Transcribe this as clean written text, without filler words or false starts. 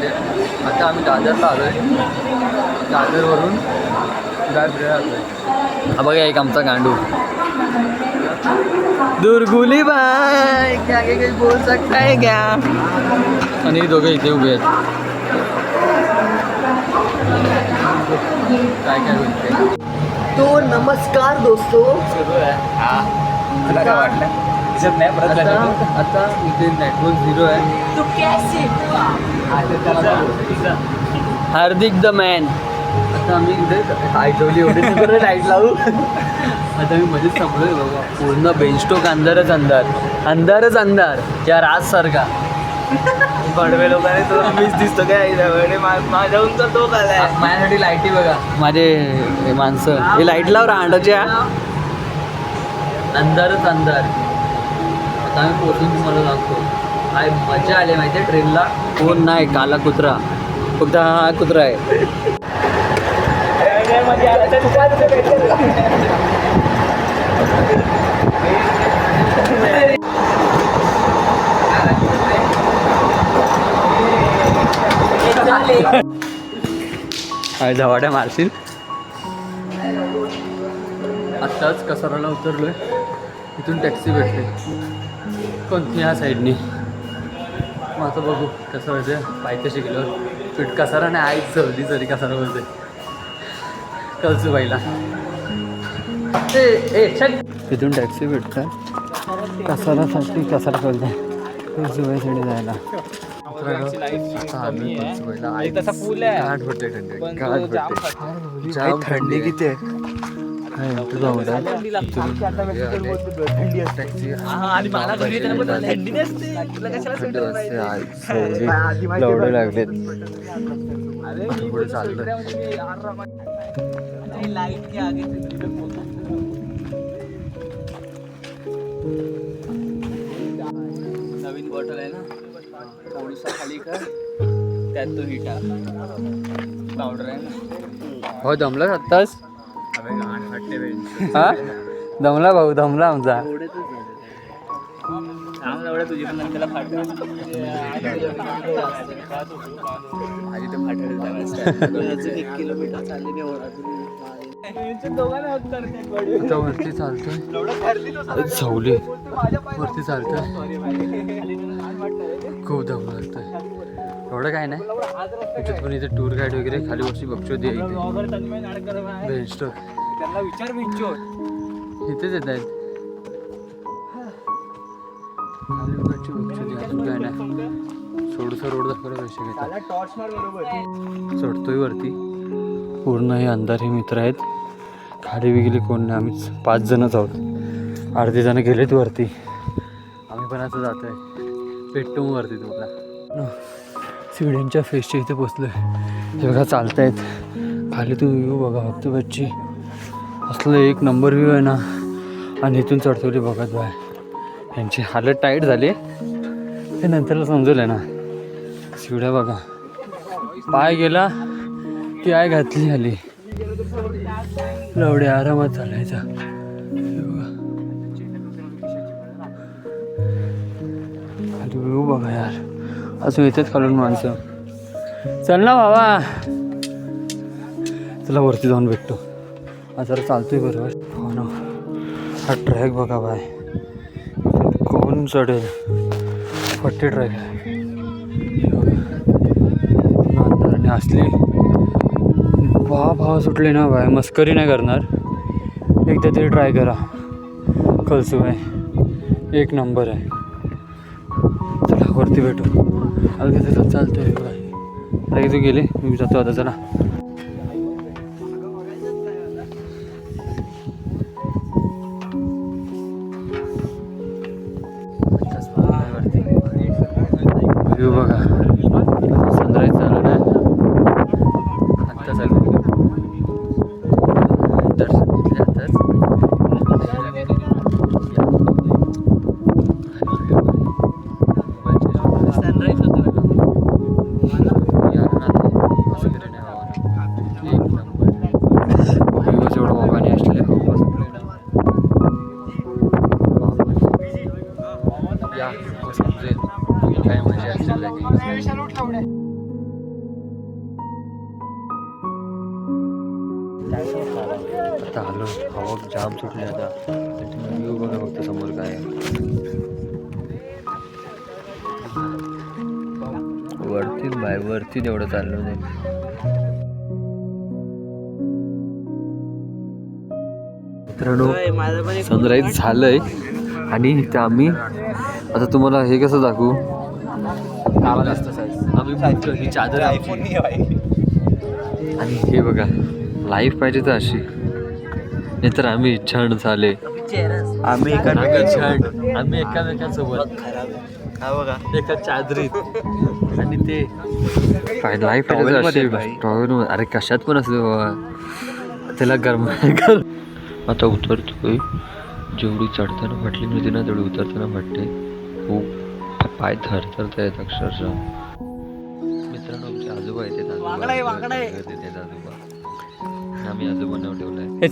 पाहिजे. आता आम्ही दादरला आलो आहे. दादरवरून गायब आलो आहे. हा बघा एक आमचा गांडू दुर्गुली बाय क्या आगे काही बोल सकता है क्या. आणि दोघे इथे उभे आहेत. काय काय बोलते. तो नमस्कार दोस्तों. तुला काय वाटलं आता इथे नेटवर्क 0 आहे. तू कैसे हार्दिक द मॅन. आता आम्ही इथे आयटवली एवढे लाईट लावू. आता मी मध्येच थांबलोय बघा. पूर्ण बेंचटोक अंधारच अंधार या राजसारखा. बडवे लोकांनी तो मीच दिसतो काय माझ्याहून तर तो आलाय. माझ्यासाठी लाईटी बघा. माझे माणसं हे लाईट लाव रांडाच्या. अंधारच अंधार. आता आम्ही पोचून तुम्हाला लागतो. काय मजा आली माहिती आहे ट्रेनला. कोण नाही काला कुत्रा. फक्त हा कुत्रा आहे. काय झवाट्या मारशील. आत्ताच कसाराला उतरलोय. इथून टॅक्सी भेटते कोणती ह्या साईडनी. मग आता बघू कसं व्हायचं. पायथ्याशी गेल्यावर पीठ कसारा नाही आईच चवली जरी कसारा बोलते. कळसू बाईला तिथून टॅक्सी भेटतात कसारासाठी. कसारा बोलते कळसूबाईसाठी जायला. तसा पूल आहे. घाट भेटते थंडी किती आहे. एवढे लागलेत. पुढे चाललं. नवीन बॉटल आहे ना थोडीसा खाली कर त्यात तो हिटा पावडर आहे ना. हो दमला आत्ताच. हा दमला भाऊ दमला आमचा. तुझी पण त्याला फाटल आधी तर फाटल 1 किलोमीटर चालले. आता वरती चालतोय. झवली वरती चालतोय. खूप दम लागतोय. एवढं काय नाही. त्याच्यात पण इथे टूर गाईड वगैरे खाली वरची बघचो दे बेंचटोक इथेच येत आहेत. खाली वरची बघचो दे. अजून काय नाही. थोडंसं रोड दाखवायला पैसे घेतात. चढतोय वरती. पूर्ण हे अंधारे मित्र आहेत. खाली गेली कोण नाही. आम्हीच 5 जणच आहोत. अर्धे जण गेलेत वरती. आम्ही पण असं जातोय पेट्टूम वरती. तुला सिड्यांच्या फेसच्या इथे पोचलोय. हे बघा चालतायत खाली. तू व्ह्यू बघा फक्त बच्ची. असलं 1 नंबर व्ह्यू आहे ना. आणि इथून चढतोली बघत बाय. यांची हालत टाईट झाली. हे नंतरला समजलं ना. शिवड्या बघा. पाय गेला की आय घातली आली. एवढे आरामात चालायचा. खाली व्ह्यू बघा यार. अजून येतेच खालून माणसं. चल ना बाबा. तुला वरती जाऊन भेटतो. आज जरा चालतोय बरोबर. हो ना. हा ट्रॅक बघा बाय. कोण चढेल. फट्टे ट्रॅक आहे. अंधाराने असली भाव सुटले ना बाय. मस्करी नाही करणार. एकदा तरी ट्राय करा. कळसू आहे 1 नंबर आहे. चला वरती भेटू. अलगे त्याच्यात चालतोय बाय. अलगे तू गेले मी जातो आता. चला व्ह्यू बघा. सनराईज चालू नाही. आत्ता चालू दर्शन घेतले आताच. सनराईज होतो. या समजेल काय मजा असेल. आता आलो, हवा जाम सुटली आता. व्ह्यू बघा फक्त समोर काय आहे. वरती एवढं चाललो नाही. मित्रांनो सनराईज झालंय आणि इथे आम्ही आता तुम्हाला हे कसं दाखवू. आवाज असतो साईज. आम्ही ही चादर आयफोन नाही आहे. आणि हे बघा लाईफ पाहिजे तर अशी, नाहीतर आम्ही छान झाले. आम्ही आम्ही एकामेकांसोबत हा बघा एका चादरीत आणि ते लाईफ पाहिजे तर अशी टॉवेल. अरे कशात पण असते बाबा, त्याला गरम. आता उतरतोय. जेवढी चढताना म्हटली नव्हती ना तेवढी उतरताना म्हटते. खूप पाय थरथरत आहेत अक्षरशः. मित्रांनो आमचे आजोबा आहेत, आजोबा आम्ही आजोबांना ठेवलंय.